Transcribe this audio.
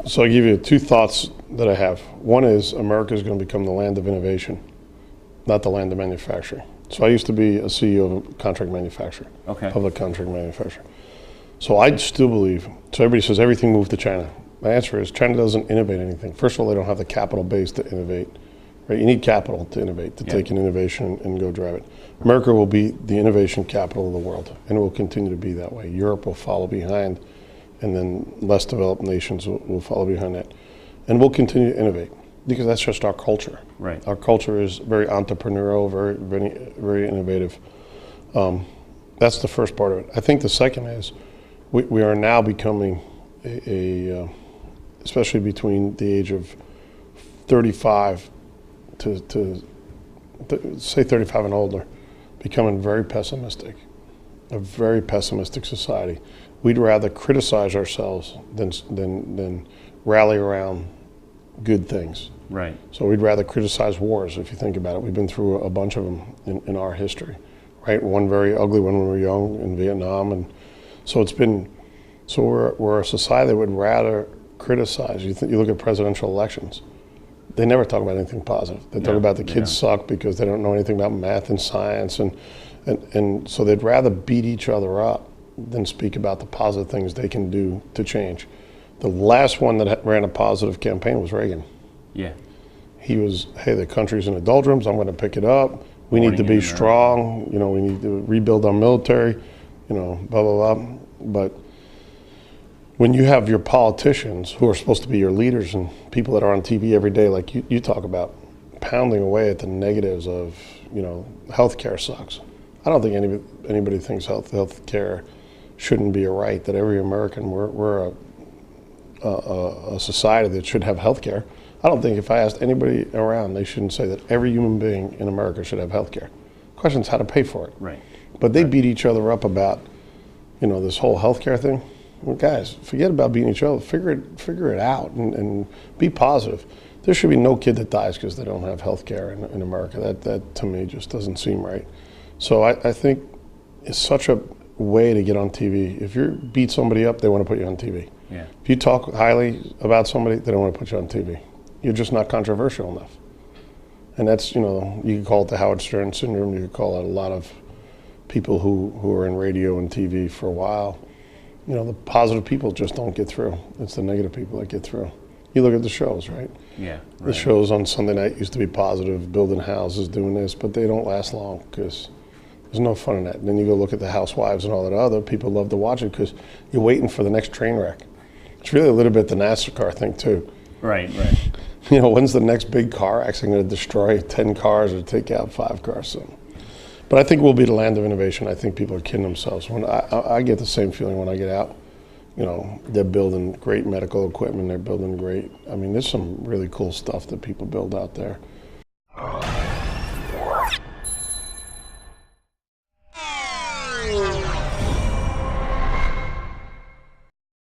So I give you two thoughts that I have. One is America is going to become the land of innovation, not the land of manufacturing. So I used to be a CEO of a contract manufacturer, public contract manufacturer. So I still believe, so everybody says everything moved to China. My answer is China doesn't innovate anything. First of all, they don't have the capital base to innovate. Right? You need capital to innovate, to take an innovation and go drive it. America will be the innovation capital of the world, and it will continue to be that way. Europe will follow behind, and then less developed nations will follow behind that. And we'll continue to innovate because that's just our culture. Right. Our culture is very entrepreneurial, very innovative. That's the first part of it. I think the second is we are now becoming especially between the age of 35 to say 35 and older, becoming very pessimistic, a very pessimistic society. We'd rather criticize ourselves than rally around good things. Right. So we'd rather criticize wars, if you think about it. We've been through a bunch of them in our history, right? One very ugly one when we were young in Vietnam, and so it's been. So we're a society that would rather criticize. You look at presidential elections. They never talk about anything positive. They talk about the kids suck because they don't know anything about math and science, and so they'd rather beat each other up than speak about the positive things they can do to change. The last one that ran a positive campaign was Reagan. Yeah. He was, hey, the country's in the doldrums, I'm going to pick it up. We need to be strong, we need to rebuild our military, blah, blah, blah. But when you have your politicians who are supposed to be your leaders and people that are on TV every day, like you talk about, pounding away at the negatives of, healthcare sucks. I don't think anybody thinks healthcare shouldn't be a right, that every American, we're a society that should have healthcare. I don't think if I asked anybody around, they shouldn't say that every human being in America should have healthcare. The question is how to pay for it. Right. But they beat each other up about, this whole healthcare thing. Well, guys, forget about beating each other. Figure it out and be positive. There should be no kid that dies because they don't have health care in America. That to me just doesn't seem right. So I think it's such a way to get on TV. If you beat somebody up, they want to put you on TV. Yeah. If you talk highly about somebody, they don't want to put you on TV. You're just not controversial enough. And that's, you can call it the Howard Stern syndrome. You could call it a lot of people who are in radio and TV for a while. The positive people just don't get through. It's the negative people that get through. You look at the shows, right? Yeah. Right. The shows on Sunday night used to be positive, building houses, doing this, but they don't last long because there's no fun in that. And then you go look at the Housewives and all that other people love to watch it because you're waiting for the next train wreck. It's really a little bit the NASCAR thing too. Right. When's the next big car accident going to destroy 10 cars or take out 5 cars? So. But I think we'll be the land of innovation. I think people are kidding themselves. When I get the same feeling when I get out. They're building great medical equipment. They're building great. There's some really cool stuff that people build out there.